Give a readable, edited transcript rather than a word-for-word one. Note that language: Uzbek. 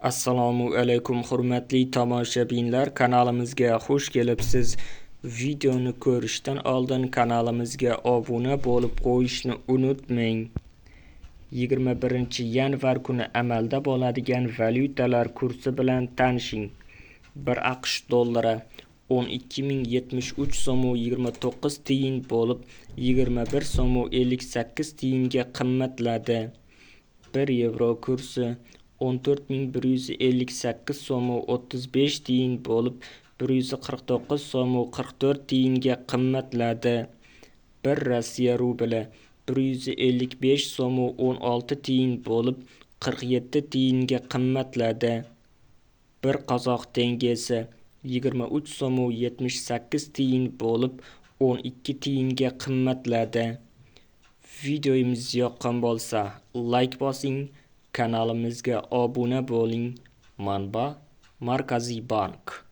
Assalomu alaykum hurmatli tomoshabinlar, kanalimizga xush kelibsiz. Videoni ko'rishdan oldin kanalimizga obuna bo'lib qo'yishni unutmang. 21-yanvar kuni amalda bo'ladigan valyutalar kursi bilan tanishing. 1 AQSh dollari 12.073 so'm 29 tiyin bo'lib 21 so'm 58 tiyinga qimmatladi. 1 yevro kursi 14.158 so'm 35 tiyin bo'lib 149 so'm 44 tiyinga qimmatladi. 1 Rossiya rubli 155 so'm 16 tiyin bo'lib 47 tiyinga qimmatladi. 1 qozoq tengesi 23 so'm 78 tiyin bo'lib 12 tiyinga qimmatladi. Videomiz yoqqan bo'lsa like bosing, kanalimizga obuna bo'ling. Manba: Markaziy bank.